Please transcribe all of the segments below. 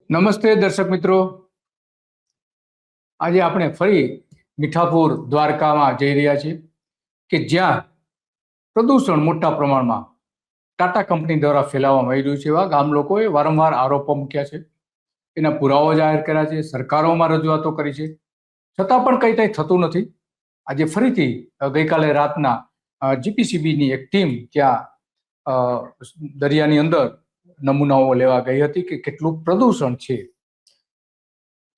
નમસ્તે દર્શક મિત્રો, આજે આપણે ફરી મીઠાપુર દ્વારકામાં જઈ રહ્યા છીએ કે જ્યાં પ્રદૂષણ મોટા પ્રમાણમાં ટાટા કંપની દ્વારા ફેલાવવામાં આવી રહ્યું છે. એવા ગામ લોકોએ વારંવાર આરોપો મૂક્યા છે, એના પુરાવો જાહેર કર્યા છે, સરકારોમાં રજૂઆતો કરી છે, છતાં પણ કંઈ થતું નથી. આજે ફરીથી ગઈકાલે રાતના જીપીસીબીની એક ટીમ ત્યાં દરિયાની અંદર નમૂનાઓ લેવા ગઈ હતી કે કેટલું પ્રદૂષણ છે.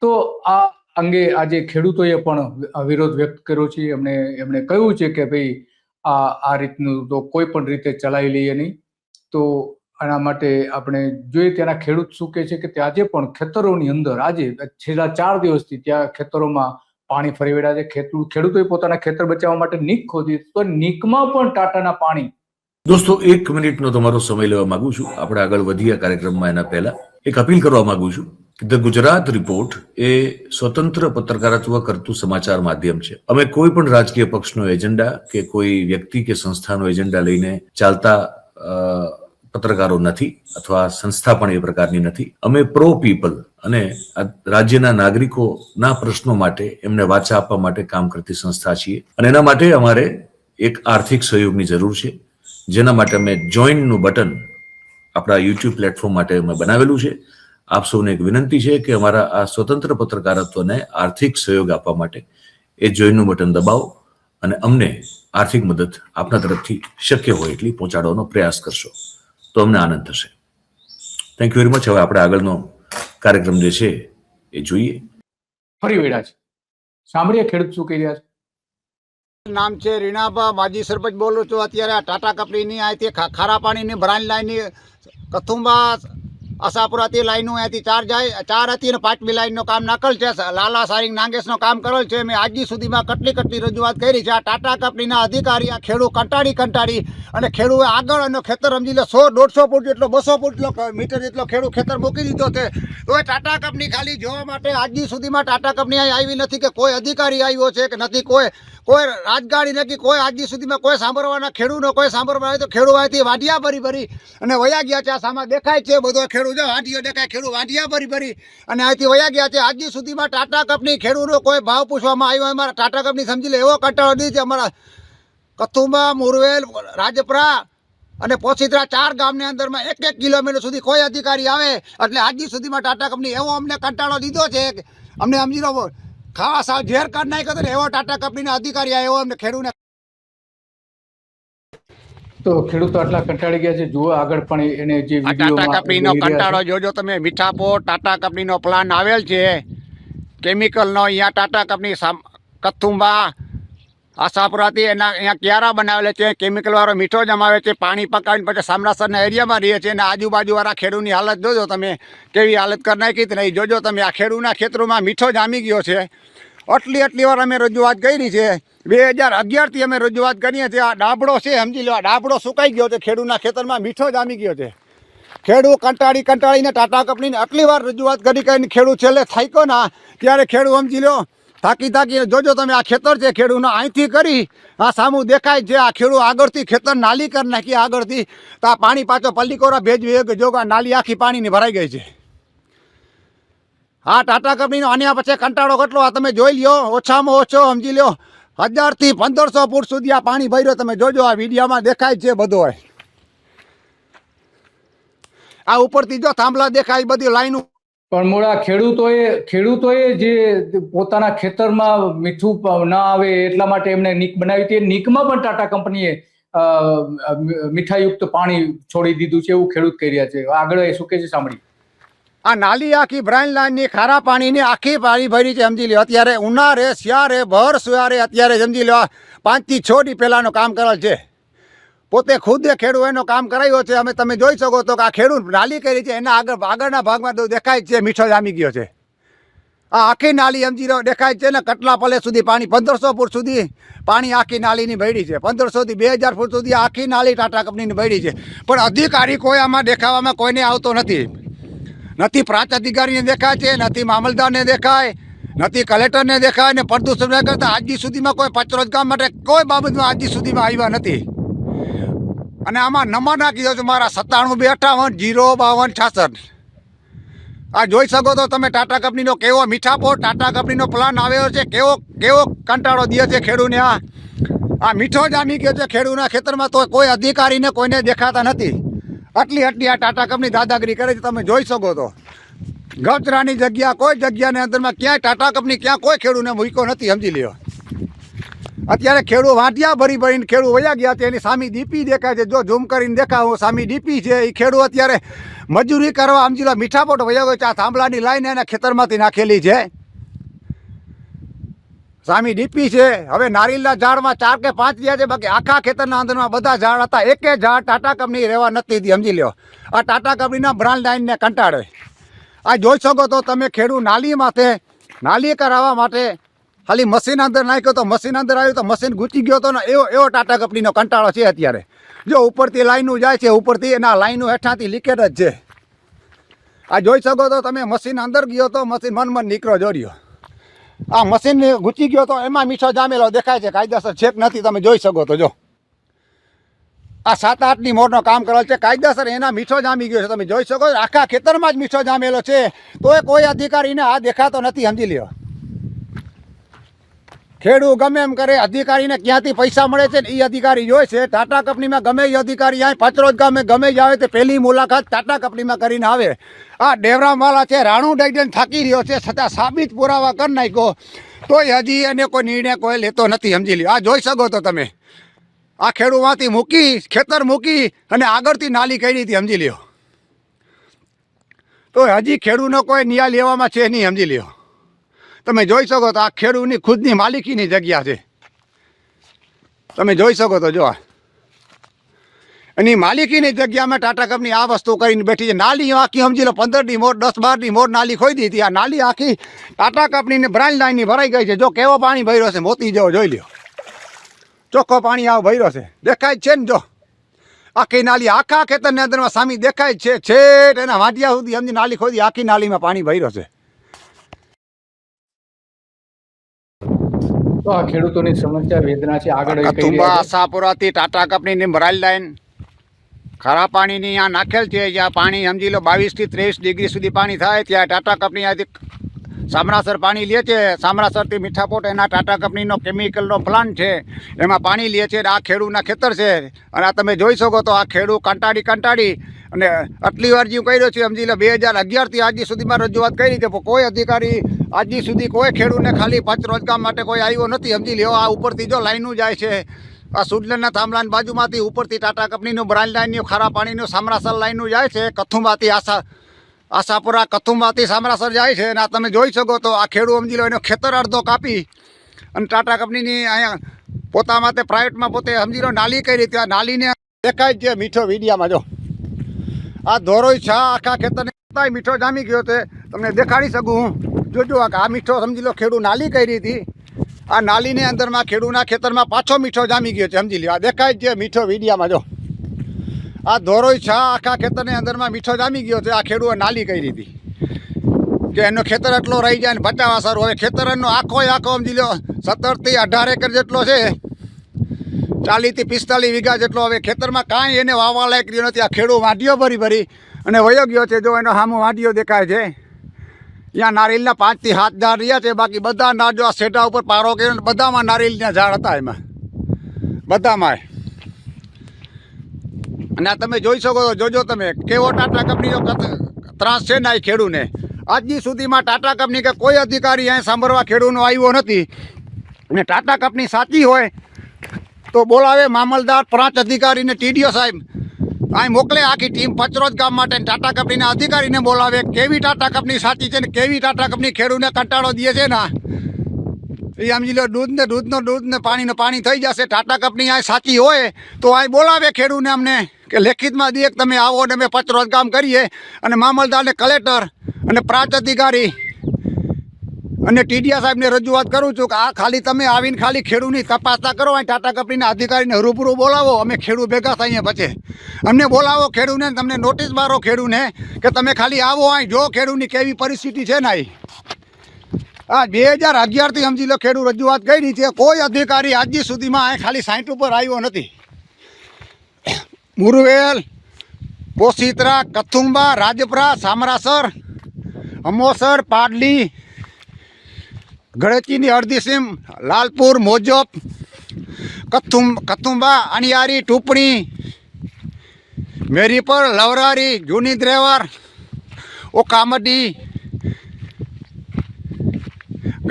તો આ અંગે આજે ખેડૂતોએ પણ વિરોધ વ્યક્ત કર્યો છે. એમણે કહ્યું છે કે ભાઈ આ રીતનું તો કોઈ પણ રીતે ચલાવી લઈએ નહીં. તો આના માટે આપણે જોઈએ ત્યાંના ખેડૂત શું કહે છે કે આજે પણ ખેતરોની અંદર આજે છેલ્લા 4 દિવસથી ત્યાં ખેતરોમાં પાણી ફરી વળ્યા છે. ખેડૂતોએ પોતાના ખેતર બચાવવા માટે નીક ખોદી, તો નીકમાં પણ ટાટાના પાણી. દોસ્તો, 1 મિનિટનો તમારો સમય લેવા માંગુ છું. આપણે આગળ વધીએ કાર્યક્રમમાં એના પહેલા એક અપીલ કરવા માંગુ છું કે ધ ગુજરાત રિપોર્ટ એ સ્વતંત્ર પત્રકારત્વ કરતું સમાચાર માધ્યમ છે. અમે કોઈ પણ રાજકીય પક્ષનો એજન્ડા કે કોઈ વ્યક્તિ કે સંસ્થાનો એજન્ડા લઈને ચાલતા પત્રકારો નથી, અથવા સંસ્થા પણ એ પ્રકારની નથી. અમે પ્રો પીપલ અને રાજ્યના નાગરિકોના પ્રશ્નો માટે એમને વાચા આપવા માટે કામ કરતી સંસ્થા છીએ, અને એના માટે અમારે એક આર્થિક સહયોગની જરૂર છે. જેના માટે અમે જોઈનનું બટન આપણા યુટ્યુબ પ્લેટફોર્મ માટે અમે બનાવેલું છે. આપ સૌને એક વિનંતી છે કે અમારા આ સ્વતંત્ર પત્રકારત્વને આર્થિક સહયોગ આપવા માટે એ જોઈનનું બટન દબાવો અને અમને આર્થિક મદદ આપના તરફથી શક્ય હોય એટલી પહોંચાડવાનો પ્રયાસ કરશો તો અમને આનંદ થશે. Thank you very much. હવે આપણે આગળનો કાર્યક્રમ જે છે એ જોઈએ. ફરી વળ્યા છે, સાંભળીએ ખેડૂત શું કહી રહ્યા છે. નામ છે રીણાબા, માજી સરપંચ બોલું છું. અત્યારે આ ટાટા કંપનીની અહીંથી ખારા પાણીની બ્રાન્ડ લાઈનની કથુંબા આશાપુરાથી લાઈનો અહીંથી 4 જાય, 4 હતી અને 5મી લાઈનનું કામ નાખેલ છે. લાલા સારિંગ નાગેશનું કામ કરેલ છે. મેં આજની સુધીમાં કેટલી રજૂઆત કરી છે. આ ટાટા કંપનીના અધિકારી આ ખેડૂત કંટાળી અને ખેડૂએ આગળ અને ખેતર સમજી લે 100-150 ફૂટ જેટલો 200 ફૂટ મીટર જેટલો ખેડૂત ખેતર મૂકી દીધો છે. તો એ ટાટા કંપની ખાલી જોવા માટે આજની સુધીમાં ટાટા કંપની આવી નથી કે કોઈ અધિકારી આવ્યો છે કે નથી, કોઈ રાજગાડી નથી, કોઈ આજની સુધીમાં કોઈ સાંભળવાના ખેડૂતનો કોઈ સાંભળવા તો ખેડૂત અહીંથી વાઢિયા ભરી અને વયા ગયા છે. આ સામા દેખાય છે બધો ખેડૂત વાઢિયો દેખાય, ખેડૂત વાઢિયા ભરી અને અહીંથી વયા ગયા છે. આજની સુધીમાં ટાટા કંપની ખેડૂતનો કોઈ ભાવ પૂછવામાં આવ્યો. અમારા ટાટા કંપની સમજી લે એવો કંટાળો દીધી છે. અમારા કથુંબા, મુરવેલ, રાજપરા અને પોસીદરા 4 ગામની અંદરમાં 1-1 કિલોમીટર સુધી કોઈ અધિકારી આવે એટલે આજની સુધીમાં ટાટા કંપની એવો અમને કંટાળો દીધો છે કે અમને સમજી લો ખાવા સાવ ઝેર કાઢ નાખ્યો હતો ને એવો ટાટા કંપનીના અધિકારી આવ્યો અમને ખેડૂતને. તો ખેડૂતો આટલા કંટાળી ગયા છે. જુઓ આગળ પણ એને જે ટાટા કંપનીનો કંટાળો જોજો તમે. મીઠાપોર ટાટા કંપનીનો પ્લાન આવેલ છે કેમિકલનો. અહીંયા ટાટા કંપની કથુંબા આશાપુરાથી એના અહીંયા ક્યારા બનાવેલા છે. કેમિકલ વાળો મીઠો જમાવે છે. પાણી પકાવીને પછી સામરાસરના એરિયામાં રહીએ છીએ. અને આજુબાજુવાળા ખેડૂતની હાલત જોજો તમે, કેવી હાલત કરી નાખી જ નહીં. જોજો તમે આ ખેડૂતના ખેતરોમાં મીઠો જામી ગયો છે. આટલી વાર અમે રજૂઆત કરી છે. 2011થી અમે રજૂઆત કરીએ છીએ. આ ડાબડો છે સમજી લો, આ ડાબડો સુકાઈ ગયો છે. ખેડૂતના ખેતરમાં મીઠો જામી ગયો છે. ખેડૂત કંટાળીને ટાટા કંપનીને આટલી વાર રજૂઆત કરીને ખેડૂત છેલ્લે થાક્યો ના ત્યારે ખેડૂત સમજી લો થાકીને જોજો તમે આ ખેતર છે ખેડૂતનો અહીંથી કરી આ સામું દેખાય છે. આ ખેડૂત આગળથી ખેતર નાલી કરી નાખી આગળથી. તો આ પાણી પાછો પલ્લીકોરા ભેજ જોગા નાલી આખી પાણીની ભરાઈ ગઈ છે. આ ટાટા કંપનીનો આની પછી કંટાળો કેટલો આ તમે જોઈ લ્યો. ઓછામાં ઓછો સમજી લો 1000થી 1500 ફૂટ સુધી આ પાણી ભર્યો. તમે જોજો આ વિડીયોમાં દેખાય છે બધો. આ ઉપરથી જો થાંભલા દેખાય બધી લાઈનો. પણ મોડા ખેડૂતોએ જે પોતાના ખેતરમાં મીઠું ના આવે એટલા માટે એમને નીક બનાવી હતી. નીકમાં પણ ટાટા કંપનીએ મીઠાયુક્ત પાણી છોડી દીધું છે એવું ખેડૂત કહી રહ્યા છે. આગળ એ શું કહે છે સાંભળી. આ નાલી આખી બ્રાન્ડ લાઈનની ખારા પાણીની આખી પાણી ભરી છે સમજી લો. અત્યારે ઉનાળે શિયાળે ભર શિયાળે અત્યારે સમજી લો 5 થી 6 દી પહેલાંનું કામ કરેલ છે. પોતે ખુદે ખેડૂત એનો કામ કરાવ્યો છે. અમે તમે જોઈ શકો તો કે આ ખેડૂત નાલી કરી છે. એના આગળના ભાગમાં તો દેખાય છે મીઠો જામી ગયો છે. આ આખી નાલી સમજી લો દેખાય છે ને કટલા પલે સુધી પાણી 1500 ફૂટ સુધી પાણી આખી નાલીની ભરી છે. 1500થી 2000 ફૂટ સુધી આખી નાલી ટાટા કંપનીની ભરી છે. પણ અધિકારી કોઈ આમાં દેખાવામાં કોઈને આવતો નથી. નથી પ્રાંત અધિકારીને દેખાય છે, નથી મામલતદારને દેખાય, નથી કલેક્ટરને દેખાય ને પ્રદૂષણ કરતા આજની સુધીમાં કોઈ પચરોજ કામ માટે કોઈ બાબતમાં આજની સુધીમાં આવ્યા નથી. અને આમાં નંબર નાખી દો છો મારા 97 258 052 66. આ જોઈ શકો તો તમે ટાટા કંપનીનો કેવો મીઠાપોર ટાટા કંપનીનો પ્લાન આવ્યો છે, કેવો કેવો કંટાળો દે છે ખેડૂને. આ મીઠો જામી ગયો છે ખેડૂતના ખેતરમાં, તો કોઈ અધિકારીને કોઈને દેખાતા નથી. આટલી આ ટાટા કંપની દાદાગીરી કરે છે, તમે જોઈ શકો તો. ગચરાની જગ્યા કોઈ જગ્યાની અંદરમાં ક્યાંય ટાટા કંપની ક્યાં કોઈ ખેડૂને મૂક્યો નથી, સમજી લ્યો. અત્યારે ખેડૂત વાંટિયા ભરીને ખેડૂત વયા ગયા છે, એની સામી ડીપી દેખાય છે. જો ઝૂમ કરીને દેખાવું સામી ડીપી છે. એ ખેડૂત અત્યારે મજૂરી કરવા સમજી લો મીઠાપોટ વયા ગયો છે. આ થાંભલાની લાઈન એના ખેતરમાંથી નાખેલી છે. સામી ડીપી છે. હવે નારિયેળના ઝાડમાં 4 કે 5 રહ્યા છે, બાકી આખા ખેતરના અંદરમાં બધા ઝાડ હતા. એકે ઝાડ ટાટા કંપની રહેવા નથી દીધી, સમજી લ્યો. આ ટાટા કંપનીના બ્રાન્ડ લાઈનને કંટાળે. આ જોઈ શકો તો તમે ખેડૂત નાલી કરાવવા માટે ખાલી મશીન અંદર નાખ્યો તો મશીન અંદર આવ્યું તો મશીન ઘૂંચી ગયો હતો ને એવો ટાટા કંપનીનો કંટાળો છે અત્યારે. જો ઉપરથી લાઈનો જાય છે, ઉપરથી એના લાઈનો હેઠાંથી લીકેજ જ છે. આ જોઈ શકો તો તમે મશીન અંદર ગયો તો મશીન મન નીકળો જોડ્યો. આ મશીન ઘૂંચી ગયો તો એમાં મીઠો જામેલો દેખાય છે, કાયદેસર છેક નથી, તમે જોઈ શકો તો. જો આ 7-8ની મોરનો કામ કરેલ છે, કાયદેસર એના મીઠો જામી ગયો છે, તમે જોઈ શકો. આખા ખેતરમાં જ મીઠો જામેલો છે, તોય કોઈ અધિકારીને આ દેખાતો નથી, સમજી લ્યો. ખેડૂત ગમે એમ કરે, અધિકારીને ક્યાંથી પૈસા મળે છે ને એ અધિકારી જોઈ છે. ટાટા કંપનીમાં ગમે એ અધિકારી અહીં પચરોજ ગામે ગમે જ આવે તે પહેલી મુલાકાત ટાટા કંપનીમાં કરીને આવે. આ ડેવરામવાલા છે, રાણું ડાઈડન થાકી રહ્યો છે, છતાં સાબિત પુરાવા કરી નાખ્યો તોય હજી એને કોઈ નિર્ણય કોઈ લેતો નથી, સમજી લ્યો. આ જોઈ શકો તો તમે. આ ખેડૂતમાંથી ખેતર મૂકી અને આગળથી નાલી કરી હતી, સમજી લ્યો. તો હજી ખેડૂતનો કોઈ ન્યાય લેવામાં છે નહીં, સમજી લ્યો. તમે જોઈ શકો તો આ ખેડૂતની ખુદની માલિકીની જગ્યા છે, તમે જોઈ શકો તો. જો એની માલિકીની જગ્યામાં ટાટા કંપની આ વસ્તુ કરીને બેઠી છે. નાલી આખી સમજી લો 15ની મોર 10-12ની મોર નાલી ખોઈ દીધી. આ નાલી આખી ટાટા કંપનીની બ્રાન્ડ લાઈનની ભરાઈ ગઈ છે. જો કેવો પાણી ભર્યો છે, મોતી જેવો જોઈ લ્યો. ચોખ્ખો પાણી આવો ભર્યો છે, દેખાય જ છે ને. જો આખી નાલી આખા ખેતરની અંદરમાં સામી દેખાય જ છે, છેટ એના વાંટિયા સુધી સમજી નાલી ખોદી આખી નાલીમાં પાણી ભર્યો છે. તો આ ખેડૂતોની સમસ્યા વેદના છે. આગળ એ કહી કથુંબા રહ્યા છે. આશાપુરાથી ટાટા કંપનીની બ્રાન્ડ લાઈન ખારા પાણીની આ નાખેલ છે. જ્યાં પાણી સમજી લો 22 થી 23 ડિગ્રી સુધી પાણી થાય, ત્યાં ટાટા કંપની આથી સામરાસર પાણી લે છે. સામરાસરથી મીઠાપોટ એના ટાટા કંપનીનો કેમિકલનો પ્લાન્ટ છે, એમાં પાણી લે છે. આ ખેડૂતના ખેતર છે. અને આ તમે જોઈ શકો તો આ ખેડૂત કંટાળી અને આટલી વાર જેવું કર્યો છે, સમજી લો 2011થી આજ સુધીમાં રજૂઆત કરી છે, પણ કોઈ અધિકારી આજ સુધી કોઈ ખેડૂતને ખાલી 5 રોજગાર માટે કોઈ આવ્યો નથી, સમજી લ્યો. આ ઉપરથી જો લાઈનો જાય છે, આ સુડલરના થાંભલાની બાજુમાંથી ઉપરથી ટાટા કંપનીનું બ્રાન્ડ લાઈનનું ખારા પાણીનું સામરાસર લાઈનનું જાય છે. કથુંબાથી આશાપુરા કથુંબાથી સામરાસર જાય છે. અને આ તમે જોઈ શકો તો આ ખેડૂત સમજી લો એનો ખેતર અડધો કાપી અને ટાટા કંપનીની અહીંયા પોતા માટે પ્રાઇવેટમાં પોતે સમજી લો નાલી કરી. ત્યાં નાલીને દેખાય જ છે મીઠો વીડિયામાં. જો આ ધોરોય છા આખા ખેતરને મીઠો જામી ગયો છે, તમને દેખાડી શકું હું. જોજો આ મીઠો સમજી લો ખેડૂત નાલી કરી હતી. આ નાલીની અંદરમાં ખેડૂતના ખેતરમાં પાછો મીઠો જામી ગયો છે, સમજી લ્યો. આ દેખાય જ છે મીઠો વીડિયામાં. જો આ ધોરોય છા આખા ખેતરની અંદરમાં મીઠો જામી ગયો છે. આ ખેડૂતે નાલી કરી હતી કે એનો ખેતર એટલો રહી જાય ને બચાવવા સારું. હવે ખેતરનો આખો સમજી લો 17 થી 18 એકર જેટલો છે, 40 થી 45 વીઘા જેટલો. હવે ખેતરમાં કાંઈ એને વાવવા લાયક રહ્યો નથી. આ ખેડૂત વાંઢીઓ ભરી અને વયો ગયો છે. જો એનો સામો વાંઢીઓ દેખાય છે. ત્યાં નારિયેળના 5 થી 7 ઝાડ રહ્યા છે, બાકી બધા નાર જો આ સેટા ઉપર પારો કર્યો બધામાં નારિયેળના ઝાડ હતા, એમાં બધામાં. અને આ તમે જોઈ શકો તો જોજો તમે કેવો ટાટા કંપનીનો ત્રાસ છે ને આ ખેડૂને. આજની સુધીમાં ટાટા કંપની કે કોઈ અધિકારી અહીં સાંભળવા ખેડૂતનો આવ્યો નથી. અને ટાટા કંપની સાચી હોય તો બોલાવે મામલદાર, પ્રાંત અધિકારીને, TDO સાહેબ અહીં મોકલે આખી ટીમ પચરોજ ગામ માટે. ટાટા કંપનીના અધિકારીને બોલાવે. કેવી ટાટા કંપની સાચી છે ને કેવી ટાટા કંપની ખેડૂતને કંટાળો દે છે ને એ સમજી લો. દૂધ ને પાણી થઈ જશે. ટાટા કંપની અહીં સાચી હોય તો અહીં બોલાવે ખેડૂતને અમને કે લેખિતમાં દે તમે આવો ને અમે પચરોજ કામ કરીએ. અને મામલદારને, કલેક્ટર અને પ્રાંત અધિકારી અને TDO સાહેબને રજૂઆત કરું છું કે આ ખાલી તમે આવીને ખાલી ખેડૂતની તપાસતા કરો. અહીં ટાટા કંપનીના અધિકારીને રૂબરૂ બોલાવો. અમે ખેડૂત ભેગા થઈએ પછી અમને બોલાવો ખેડૂતને, તમને નોટિસ મારો ખેડૂતને કે તમે ખાલી આવો અહીં જો ખેડૂતની કેવી પરિસ્થિતિ છે ને અહીં. આ 2011થી સમજી લો ખેડૂત રજૂઆત કરી છે. કોઈ અધિકારી આજ સુધીમાં અહીં ખાલી સાઇટ ઉપર આવ્યો નથી. મુરવેલ, પોસીત્રા, કથુંબા, રાજપરા, સામરાસર અમોસર, પાડલી, ગળચીની અડધી સીમ, લાલપુર, મોજપ, કથુંબા, અણિયારી, ટુપણી, મેરીપર, લવરારી, જૂની દ્રેવાર, ઓકામડી,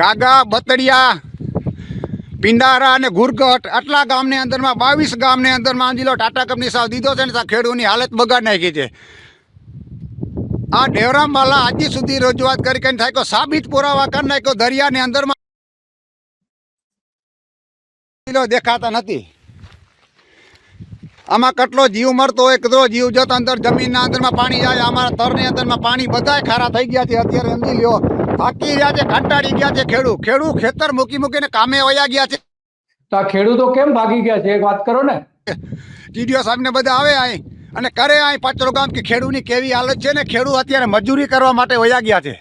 ગાગા, બતડિયા, પિંડારા અને ગુરગટ આટલા ગામની અંદરમાં 22 ગામની અંદરમાં સમજી લો ટાટા કંપની સાવ દીધો છે ને ત્યાં ખેડૂતની હાલત બગાડ નાખી છે. આ ડેવરામવાલા આજી સુધી રજૂઆત કરી કરીને થાય સાબિત પુરાવા કરી નાખ્યો દરિયાની અંદરમાં દેખાતા નથી. આમાં કેટલો જીવ મરતો હોય, કેટલો જીવ જતો અંદર જમીનના અંદરમાં પાણી જાય. અમારા તરની અંદરમાં પાણી બધાય ખારા થઈ ગયા છે. અત્યારે સમજી લ્યો થાકી રહ્યા છે, કંટાળી ગયા છે. ખેડૂત ખેતર મૂકીને કામે વયા ગયા છે. તો આ ખેડૂતો કેમ ભાગી ગયા છે એક વાત કરો ને. ટીડીઓ સાહેબને બધા આવે અહીં અને કરે અહીં પાછળ ગામ કે ખેડૂતની કેવી હાલત છે ને. ખેડૂત અત્યારે મજૂરી કરવા માટે વયા ગયા છે.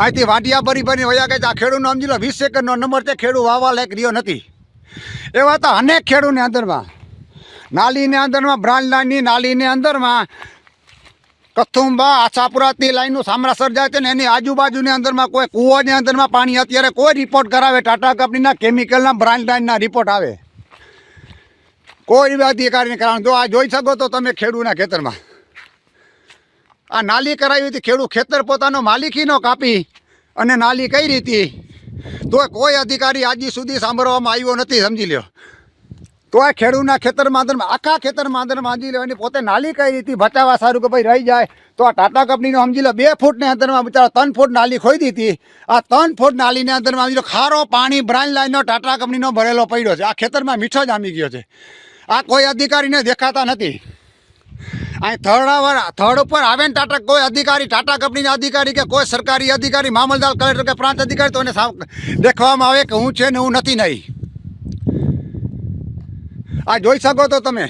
અહીંથી વાંટિયા ભરીને વયા ગયા છે. આ ખેડૂતનો સમજી લો 20 સેકન્ડનો નંબર છે. ખેડૂત વાવવા લાયક રહ્યો નથી. એવા તો અનેક ખેડૂતની અંદરમાં નાલીની અંદરમાં બ્રાન્ડ લાઈનની નાલીની અંદરમાં કથુંબા આશાપુરાથી લાઈનનું સામરાસર જાય છે ને એની આજુબાજુની અંદરમાં કોઈ કૂવાની અંદરમાં પાણી અત્યારે કોઈ રિપોર્ટ કરાવે ટાટા કંપનીના કેમિકલના બ્રાન્ડ લાઈનના રિપોર્ટ આવે કોઈ અધિકારીને કરાવે. જો આ જોઈ શકો તો તમે ખેડૂતના ખેતરમાં આ નાલી કરાવી હતી. ખેડૂત ખેતર પોતાનો માલિકીનો કાપી અને નાલી કઈ રીતે તો કોઈ અધિકારી આજી સુધી સાંભળવામાં આવ્યો નથી. સમજી લ્યો તો આ ખેડૂતના ખેતરમાં અંદરમાં આખા ખેતરમાં અંદર સમજી લો એની પોતે નાલી કઈ રીતે બચાવવા સારું કે ભાઈ રહી જાય. તો આ ટાટા કંપનીનો સમજી લો 2 ફૂટની અંદરમાં બિચારા 3 ફૂટ નાલી ખોઈ દીધી. આ 3 ફૂટ નાલીની અંદરમાં સમજી લો ખારો પાણી બ્રાન્ડ લાઈનનો ટાટા કંપનીનો ભરેલો પડ્યો છે. આ ખેતરમાં મીઠો જામી ગયો છે. આ કોઈ અધિકારીને દેખાતા નથી. અહીં થર્ડ ઉપર આવે ને કોઈ અધિકારી ટાટા કંપનીના અધિકારી કે કોઈ સરકારી અધિકારી મામલતદાર કલેક્ટર કે પ્રાંત અધિકારી તો એને દેખવામાં આવે કે હું છે ને હું નથી નહીં. આ જોઈ શકો તો તમે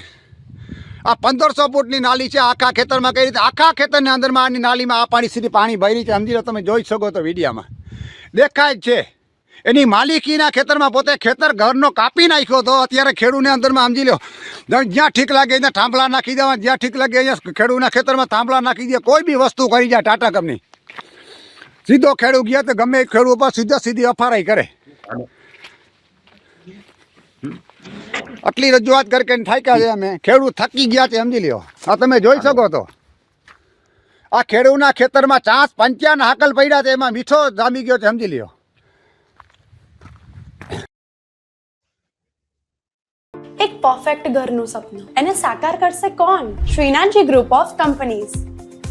આ 1500 ફૂટની નાલી છે. આખા ખેતરમાં કઈ રીતે આખા ખેતરની અંદરમાં આની નાલીમાં આ પાણી સીધી પાણી ભરી છે. સમજી લો તમે જોઈ શકો તો વિડીયામાં દેખાય જ છે. એની માલિકીના ખેતરમાં પોતે ખેતર ઘરનો કાપી નાખ્યો તો અત્યારે ખેડૂતને અંદરમાં સમજી લો જ્યાં ઠીક લાગે ત્યાં થાંભલા નાખી દેવા. જ્યાં ઠીક લાગે અહીંયા ખેડૂતના ખેતરમાં થાંભલા નાખી દે. કોઈ બી વસ્તુ કરી જાય ટાટા કંપની સીધો ખેડૂત ગયા તો ગમે એ ખેડૂત પર સીધી અફારાઈ કરે. આટલી રજૂઆત કરીને થાક્યા છે અમે. ખેડૂત થકી ગયા છે સમજી લ્યો. આ તમે જોઈ શકો તો આ ખેડૂતના ખેતરમાં 55 હાકલ પડ્યા છે. એમાં મીઠો જામી ગયો છે સમજી લ્યો. એક પરફેક્ટ ઘરનું સપનું એને સાકાર કરશે કોણ? Shrinathji group of companies.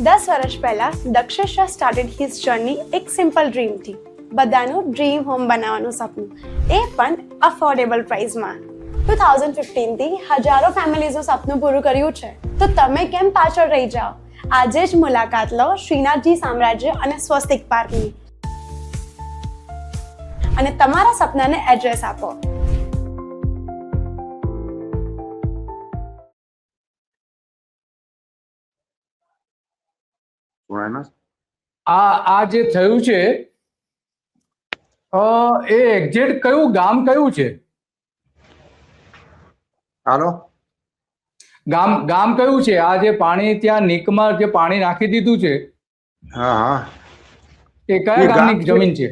10 વર્ષ પહેલા Dakshesh Shah started his journey એક સિમ્પલ ડ્રીમથી. બધાનું ડ્રીમ હોમ બનાવવાનું સપનું, એ પણ અફોર્ડેબલ પ્રાઇસમાં. 2015 થી હજારો ફેમિલીઝનું સપનું પૂરું કર્યું છે. તો તમે કેમ પાછળ રહી જાઓ? આજે જ મુલાકાત લો શ્રીનાથજી સામ્રાજ્ય અને સ્વસ્તિક પાર્કની અને તમારા સપનાને એડ્રેસ આપો. આ જે થયું છે એ એક્ઝેક્ટ કયું ગામ કયું છે? હાલો ગામ કયું છે? આ જે પાણી ત્યાં નીકમાં જે પાણી નાખી દીધું છે હા એ કયા ગામની જમીન છે?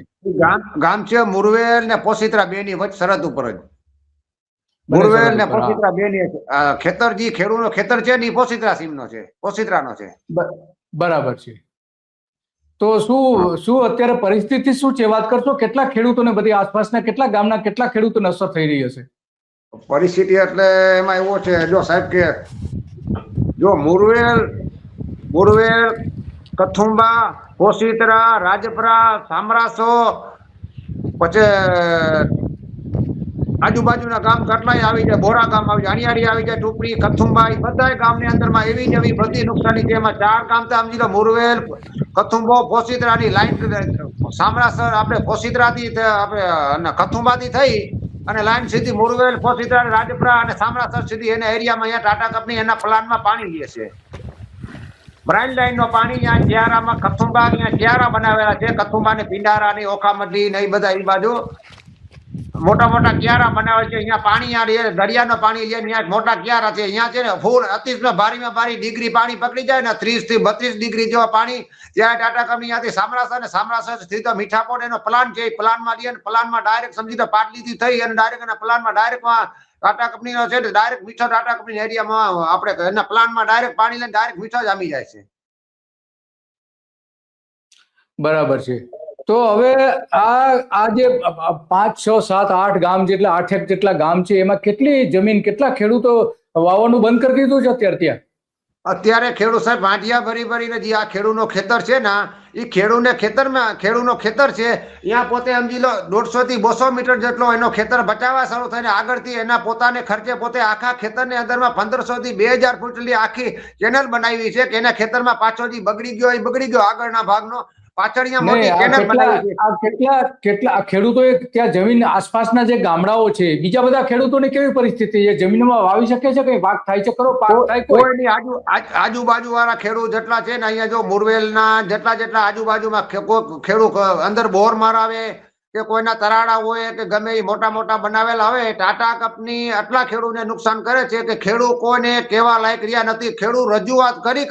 ગામ છે મુરવેલ ને પોસીત્રા બે ની વચ્ચે સરહદ ઉપર જ. મુરવેલ ને પોસીત્રા બે ની ખેતર જે ખેડૂતનો ખેતર છે ને પોસીત્રા સીમ નો છે, પોસીત્રાનો છે. બરાબર છે. તો શું અત્યારે પરિસ્થિતિ શું છે વાત કરશો? કેટલા ખેડૂતોને બધી આસપાસના કેટલા ગામના કેટલા ખેડૂતોને અસર થઈ રહી હશે? પરિસ્થિતિ એટલે એમાં એવો છે જો સાહેબ કે જો મુરવેલ કથુંબા, પોસીત્રા, રાજપરા, સામરાસો પછી આજુબાજુના ગામ કેટલાય આવી જાય. બોરા ગામ આવી જાય, અણિયારી આવી જાય, ટુપડી, કથુંબા, એ બધા ગામની અંદરમાં એવી ને એવી બધી નુકસાની છે. એમાં 4 ગામ તો સમજી લો મુરવેલ, કથુંબો, પોસીત્રાની લાઈન સામરાસર આપણે પોસીત્રાથી આપણે કથુંબાથી થઈ અને લાઈન સીધી મુરવેલ, પોસીત્રા, રાજપરા અને સામરાસર સીધી એના એરિયામાં અહીંયા ટાટા કંપની એના પ્લાનમાં પાણી લે છે. બ્રાન્ડ લાઈન નો પાણી અહીંયા ચિયારામાં કથુંબા અહીંયા ચિયારા બનાવેલા છે. કથુંબા ને પિંડારા ની ઓખામડી ને એ બધા એ બાજુ મોટા મોટા ક્યારા બનાવે છે. અહીંયા પાણી આ દરિયાનો પાણી લે ત્યાં મોટા ક્યારા છે. અહીંયા છે ને ફૂલ અતિશમાં ભારીમાં ભારી ડિગ્રી પાણી પકડી જાય ને 30 થી 32 ડિગ્રી જેવા પાણી. ત્યાં ટાટા કંપની ત્યાંથી સામરાસર ને સામરાસર સીધો મીઠાપોટ એનો પ્લાન છે. એ પ્લાનમાં લે પ્લાનમાં ડાયરેક્ટ સમજી તો પાટલીથી થઈ અને ડાયરેક્ટ એના પ્લાનમાં ડાયરેક્ટમાં ટાટા કંપનીનો છે ડાયરેક્ટ મીઠો ટાટા કંપની એરિયામાં આપણે એના પ્લાનમાં ડાયરેક્ટ પાણી લઈને ડાયરેક્ટ મીઠો જામી જાય છે. બરાબર છે. તો હવે આ જે 5, 6, 7, 8 ગામ જેટલા 8 જેટલા ગામ છે એમાં કેટલી જમીન કેટલા ખેડૂતો વાવવાનું બંધ કરી દીધું છે અત્યારે ત્યાં? અત્યારે ખેડૂત સાહેબ વાંઢિયા ભરી ભરીને જે આ ખેડૂતનો ખેતર છે ને એ ખેડૂતનો ખેતર છે. અહીંયા પોતે સમજી લો 150 થી 200 મીટર જેટલો એનો ખેતર બચાવવા શરૂ થઈને આગળથી એના પોતાને ખર્ચે પોતે આખા ખેતરની અંદરમાં 1500 થી 2000 ફૂટની આખી કેનલ બનાવી છે કે એના ખેતરમાં પાછો જે બગડી ગયો આગળના ભાગનો પાછળ અહીંયા મોટી કેનલ બનાવી છે. કેટલા ખેડૂતોએ ત્યાં જમીન આસપાસના જે ગામડાઓ છે બીજા બધા ખેડૂતોની કેવી પરિસ્થિતિ છે? જમીનમાં વાવી શકે છે કે પાક થાય છે ખરો? પાક થાય કોઈની આજુબાજુ વાળા ખેડૂત જેટલા છે ને અહીંયા જો મુરવેલના જેટલા આજુબાજુમાં ખેડૂત અંદર બોર મરાવે કે કોઈના તરાડા હોય કે ગમે એ મોટા બનાવેલા હોય ટાટા કંપની આટલા ખેડૂતને નુકસાન કરે છે કે ખેડૂત કોઈને કેવા લાયક રહ્યા નથી. ખેડૂત રજૂઆત કરી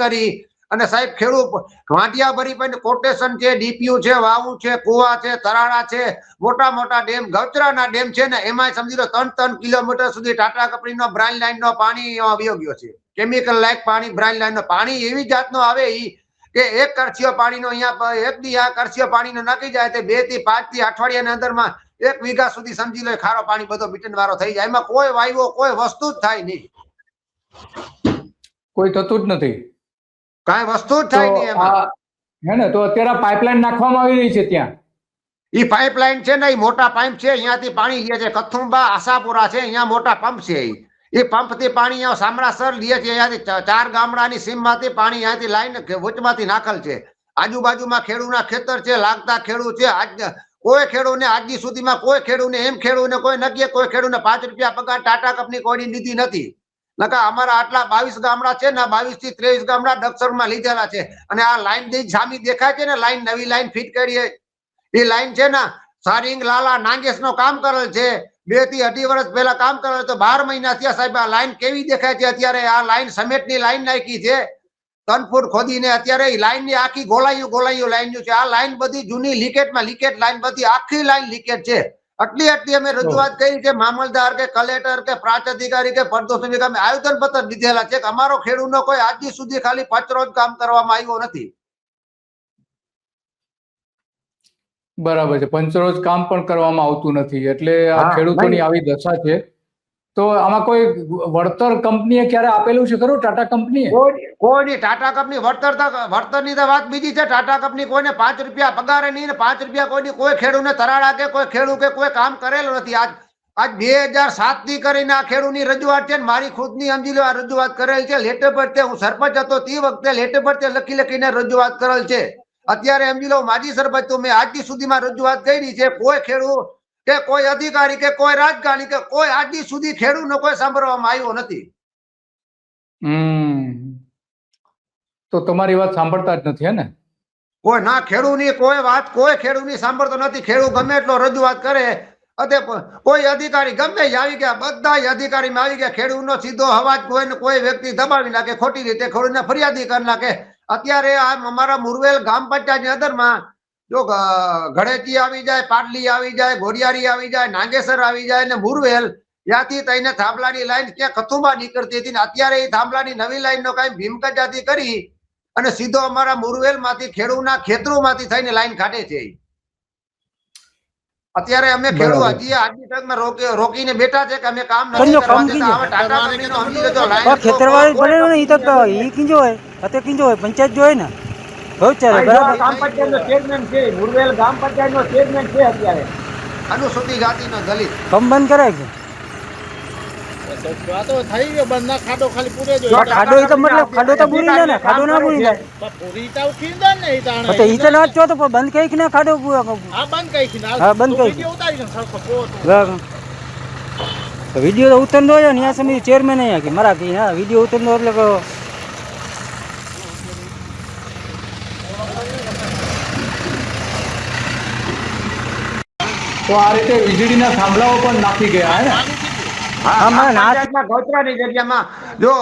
અને સાહેબ ખેડૂત વાંટિયા ભરી પણ કોટેશન છે, ડીપીયુ છે, વાવું છે, કુવા છે, તરાડા છે, મોટા ડેમ ગૌચરાના ડેમ છે ને એમાં સમજી લો 3 કિલોમીટર સુધી ટાટા કંપનીનો બ્રાન્ચ લાઈનનો પાણી વયો ગયો છે. કેમિકલ લાયક પાણી બ્રાન્ચ લાઈનનો પાણી એવી જાતનો આવે કે એક કરછીઓ પાણીનો અહીંયા એક દી આ કરછીઓ પાણીનો નાખી જાય તે 2 થી 5 થી અઠવાડિયાની અંદરમાં 1 વીઘા સુધી સમજી લો ખારો પાણી બધો બીટન વાળો થઈ જાય. એમાં કોઈ વાયવો કોઈ વસ્તુ જ થાય નહીં, કોઈ થતું જ નથી, કાંઈ વસ્તુ જ થાય નહીં એમાં. હે ને? તો અત્યારે પાઇપલાઇન નાખવામાં આવી રહી છે ત્યાં. ઈ પાઇપલાઇન છે ને એ મોટા પાઇપ છે અહીંયાથી પાણી લે છે. કથુંબા આશાપુરા છે અહીંયા મોટા પંપ છે. એ પંપ થી પાણી અહીંયા સામરાસર લે છે. અહીંયાથી 4 ગામડાની સીમમાંથી પાણી અહીંયાથી લાઈન વચમાંથી નાખેલ છે. આજુબાજુમાં ખેડૂતના ખેતર છે, લાગતા ખેડૂત છે. કોઈ ખેડૂતને આજની સુધીમાં કોઈ ખેડૂતને કોઈ નક્કી કોઈ ખેડૂતને 5 રૂપિયા પગાર ટાટા કંપની કોઈ લીધી નથી. નકા અમારા આટલા 22 ગામડા છે ને 22 થી 23 ગામડા દક્ષરમાં લીધેલા છે. અને આ લાઈન સામી દેખાય છે ને લાઈન નવી લાઈન ફિટ કરી એ લાઈન છે ને સારિંગ લાલા નાગેશ નો કામ કરેલ છે. 2 થી 2.5 વર્ષ પહેલા કામ કરેલ તો 12 મહિના થયા સાહેબ. આ લાઈન કેવી દેખાય છે અત્યારે? આ લાઈન સમેટની લાઈન નાખી છે 3 ફૂટ ખોદીને. અત્યારે એ લાઈન ની આખી ગોલાયું લાઈન છે. આ લાઈન બધી જૂની લીકેટ લાઈન બધી આખી લાઈન લીકેટ છે. આટલી અમે રજૂઆત કરી છે મામલતદાર કે કલેક્ટર કે પ્રાંત અધિકારી કે પ્રદોષ અમે આયોજન પત્ર દીધેલા છે કે અમારો ખેડૂતનો કોઈ આજની સુધી ખાલી પચરો જ કામ કરવામાં આવ્યો નથી. બરાબર છે, પંચરોજ કામ પણ કરવામાં આવતું નથી એટલે આ ખેડૂતોની આવી દશા છે. તો આમાં કોઈ વળતર કંપનીએ ક્યારે આપેલું છે ખરું? ટાટા કંપનીએ કોઈની ટાટા કંપની વળતરની તો વાત બીજી છે. ટાટા કંપની કોઈને 5 રૂપિયા પગારે નહીં ને 5 રૂપિયા કોઈ ખેડૂતને તરાડા કે કોઈ ખેડૂત કે કોઈ કામ કરેલું નથી. આજ 2007 થી કરીને આ ખેડૂતની રજૂઆત છે. મારી ખુદની સમજી લો આ રજૂઆત કરેલ છે. લેટર પર હું સરપંચ હતો તે વખતે લેટર પર લખીને રજૂઆત કરેલ છે. અત્યારે સમજી લો માજી સરપંચ તો મેં આજની સુધીમાં રજૂઆત કરી છે. કોઈ ખેડૂત કે કોઈ અધિકારી કે કોઈ રાજકારણી કે કોઈ આજની સુધી ખેડૂતનો કોઈ સાંભળવામાં આવ્યો નથી. તો તમારી વાત સાંભળતા જ નથી હે ને? કોઈ ના ખેડૂતની કોઈ વાત કોઈ ખેડૂતની સાંભળતો નથી. ખેડૂત ગમે એટલો રજૂઆત કરે કોઈ અધિકારી ગમે આવી ગયા બધા અધિકારીમાં આવી ગયા. ખેડૂતનો સીધો અવાજ કોઈ વ્યક્તિ દબાવી નાખે, ખોટી રીતે ખેડૂતને ફરિયાદી કરી નાખે. અત્યારે આ અમારા મુરવેલ ગ્રામ પંચાયતની અંદરમાં જો ગળેચી આવી જાય, પાટલી આવી જાય, ગોરિયારી આવી જાય, નાગેસર આવી જાય ને મુરવેલ ત્યાંથી થઈને થાંભલાની લાઈન ક્યાં કથુંબા નીકળતી હતી ને અત્યારે એ થાંભલાની નવી લાઈન નો કઈ ભીમકજાતી કરી અને સીધો અમારા મુરવેલ માંથી ખેડૂતના ખેતરોમાંથી થઈને લાઈન કાઢે છે. અત્યારે અમે ખેડૂત હજી આજની તકમાં રોકીને બેઠા છે કે અમે કામ નથી કરવા દેતા. હવે ટાટા કંપનીનો સમજી લેજો લાઈન ખેતરવાળી પડે ને ઈ તો ઈ કિંજો હોય અતે કિંજો હોય પંચાયત જોય ને ગૌચર બરાબર. ગ્રામ પંચાયતનો ચેરમેન છે, મુરવેલ ગ્રામ પંચાયતનો ચેરમેન છે. અત્યારે અનુસૂચિત જાતિનો દલિત કમ બંધ કરાય છે. ખાડો ઈ તો મતલબ ખાડો તો પૂરી જાય ને, ખાડો ના પૂરી જાય ઈ તો ના ચો તો બંધ કઈ ના ખાડો હા બંધ કઈ વિડીયો તો ઉતરનો હોય ને ત્યાં સમય ચેરમેન અહીંયા કે મારા કે હા વિડીયો ઉતરનો એટલે કે તો આ રીતે વીજળીના થાંભલાઓ પણ નાખી ગયા હે ને? હા, આમાં ના- પંચાયતમાં ગોચરાની જગ્યામાં જો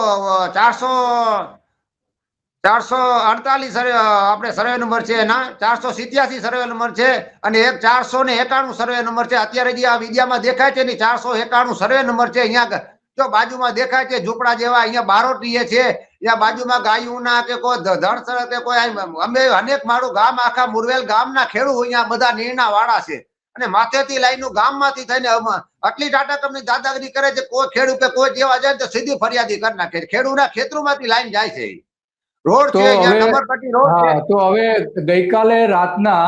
448 આપણે સર્વે નંબર છે એના 487 સર્વે નંબર છે અને એક 491 સર્વે નંબર છે. અત્યારે જે આ વિદ્યામાં દેખાય છે ને 491 સર્વે નંબર છે. અહીંયા જો બાજુમાં દેખાય છે ઝૂંપડા જેવા, અહીંયા બારોટીએ છે, ત્યાં બાજુમાં ગાયુંના કે કોઈ ધણસર કે કોઈ અમે અનેક મારું ગામ આખા મુરવેલ ગામના ખેડૂત અહીંયા બધા નીરના વાળા છે અને માથેથી લાઈનું ગામમાંથી થઈને આટલી ટાટા કંપની દાદાગીરી કરે છે. કોઈ ખેડૂત કે કોઈ જેવા જાય તો સીધી ફરિયાદી કરી નાખે છે. ખેડૂતના ખેતરોમાંથી લાઈન જાય છે. રોડ તો છે અહીંયા હવે- નંબરપટ્ટી રોડ છે. હા, તો હવે ગઈકાલે રાતના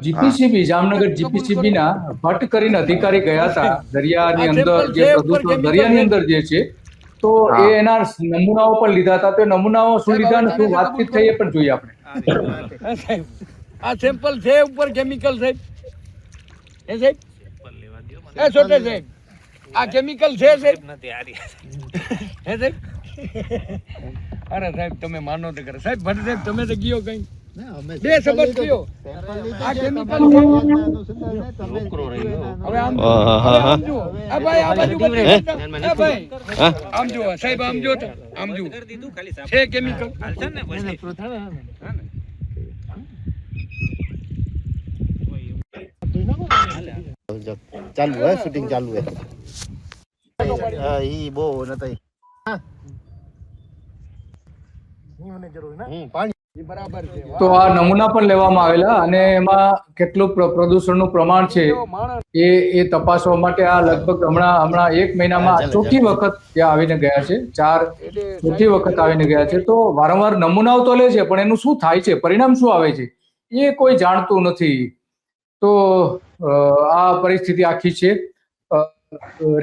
જીપીસીબી જામનગર જીપીસીબી ના ભટ્ટ કરીને અધિકારી ગયા હતા દરિયાની અંદર, જે પ્રદૂષણ દરિયાની અંદર જે છે, તો એ હા. એના નમૂનાઓ પણ લીધા હતા. તો એ નમૂનાઓ શું લીધા ને શું વાતચીત થઈ એ પણ જોઈએ આપણે. સાહેબ આ સેમ્પલ છે ઉપર કેમિકલ સાહેબ એ સાહેબ એ છોટે સાહેબ આ કેમિકલ છે સાહેબ હે સાહેબ અરે સાહેબ તમે માનો તો કરે સાહેબ ભટ્ટ સાહેબ તમે તો ગયો કઈ બે શબ્દ કયો આ કેમિકલ છે હવે આમ આમ જુઓ આ ભાઈ આ બાજુ એ ભાઈ આમ જુઓ સાહેબ આમ જુઓ તો આમ જુઓ છે કેમિકલ ચાલુ હે શૂટિંગ ચાલુ હે ઈ બહુ નથી બરાબર છે તો આ નમૂના પણ લેવામાં આવેલા અને એમાં કેટલું પ્રદૂષણનું પ્રમાણ છે એ તપાસવા માટે આ લગભગ હમણાં 1 મહિનામાં ચોથી વખત ત્યાં આવીને ગયા છે. ચોથી વખત આવીને ગયા છે. તો વારંવાર નમૂનાઓ તો લે છે, પણ એનું શું થાય છે, પરિણામ શું આવે છે, એ કોઈ જાણતું નથી. તો આ પરિસ્થિતિ આખી છે.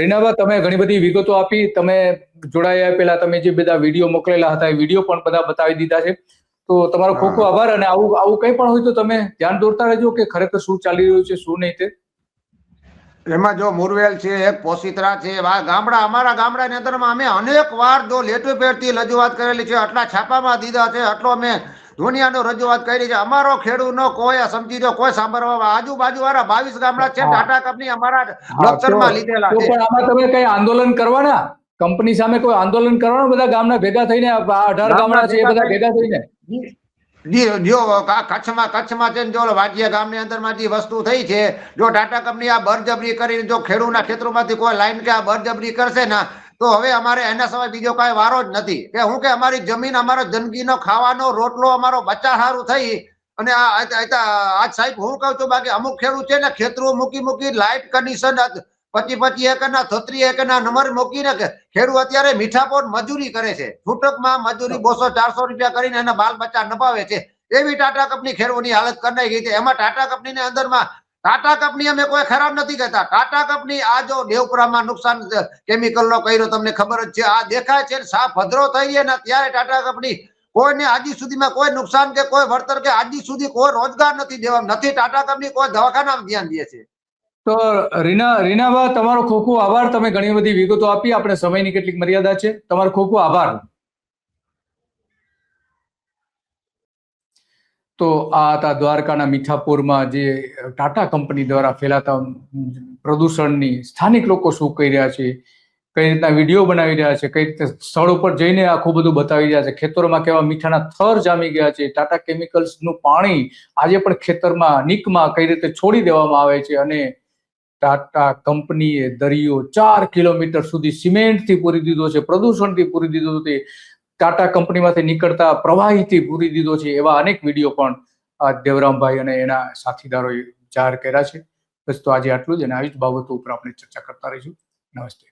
રીનાબા, તમે ઘણી બધી વિગતો આપી. તમે જોડાયા પહેલા તમે જે બધા વિડીયો મોકલેલા હતા એ વિડીયો પણ બધા બતાવી દીધા છે. તો તમારો ખૂબ ખૂબ આભાર. અને આવું કંઈ પણ હોય તો તમે ધ્યાન દોરતા રહેજો કે ખરેખર શું ચાલી રહ્યું છે, શું નહીં તે. એમાં જો મુરવેલ છે, એક પોસીત્રા છે, અમારા ગામડાની અંદરમાં અમે અનેક વાર જો લેટર પેડથી રજૂઆત કરેલી છે, આટલા છાપામાં દીધા છે, આટલો અમે દુનિયાનો રજૂઆત કરી છે. અમારો ખેડૂતનો કોઈ સમજી દો કોઈ સાંભળવા આજુબાજુ વાળા 22 ગામડા છે ટાટા કંપની અમારા લક્ષરમાં લીધેલા તો છે. પણ આમાં તમે કઈ આંદોલન કરવાના, કંપની સામે કોઈ આંદોલન કરવાનું, બધા ગામના ભેગા થઈને 18 ગામડા છે એ બધા ભેગા થઈને જો કચ્છમાં છે ને જો વાટિયા ગામની અંદરમાં જે વસ્તુ થઈ છે, જો ટાટા કંપની આ બળજબરી કરીને જો ખેડૂતના ખેતરોમાંથી કોઈ લાઈન કે આ બળજબરી કરશે ને તો હવે અમારે એના સમય બીજો કાંઈ વારો જ નથી કે હું કે અમારી જમીન, અમારો જિંદગીનો ખાવાનો રોટલો, અમારો બચ્ચા સારું થઈ અને આજ સાહેબ હું કહું છું, બાકી અમુક ખેડૂત છે ને ખેતરો મૂકી લાઇટ કન્ડિશન 25 એકરના 33 એકરના નંબર મૂકીને ખેડૂત અત્યારે મીઠાપોર મજૂરી કરે છે. છૂટકમાં મજૂરી 200-400 રૂપિયા કરીને એના બાલ બચ્ચા નભાવે છે. એવી ટાટા કંપની ખેડૂતની હાલત કરી ગઈ છે. એમાં ટાટા કંપનીની અંદરમાં ટાટા કંપની અમે કોઈ ખરાબ નથી કહેતા. ટાટા કંપની આ જો દેવપુરામાં નુકસાન કેમિકલનો કર્યો તમને ખબર જ છે. આ દેખાય છે સાફ ભદ્રો થઈ ગયા ને ત્યારે ટાટા કંપની કોઈને આજી સુધીમાં કોઈ નુકસાન કે કોઈ વળતર કે આજી સુધી કોઈ રોજગાર નથી દેવા, નથી ટાટા કંપની કોઈ દવાખાનામાં ધ્યાન દે છે. તો રીનાબા, તમારો ખૂબ ખૂબ આભાર. તમે ઘણી બધી વિગતો આપી. આપણે સમયની કેટલીક મર્યાદા છે. તમારો ખૂબ ખૂબ આભાર. તો આ હતા દ્વારકાના મીઠાપુરમાં જે ટાટા કંપની દ્વારા ફેલાતા પ્રદૂષણની સ્થાનિક લોકો શું કહી રહ્યા છે, કઈ રીતના વિડીયો બનાવી રહ્યા છે, કઈ રીતે સ્થળ ઉપર જઈને આખું બધું બતાવી રહ્યા છે, ખેતરોમાં કેવા મીઠાના થર જામી ગયા છે, ટાટા કેમિકલ્સનું પાણી આજે પણ ખેતરમાં નીકમાં કઈ રીતે છોડી દેવામાં આવે છે, અને ટાટા કંપનીએ દરિયો 4 કિલોમીટર સુધી સિમેન્ટથી પૂરી દીધો છે, પ્રદૂષણથી પૂરી દીધો છે, ટાટા કંપનીમાંથી નીકળતા પ્રવાહીથી પૂરી દીધો છે. એવા અનેક વિડીયો પણ આ દેવરામભાઈ અને એના સાથીદારોએ જાહેર કર્યા છે. બસ તો આજે આટલું જ, અને આવી જ બાબતો ઉપર આપણે ચર્ચા કરતા રહીશું. નમસ્તે.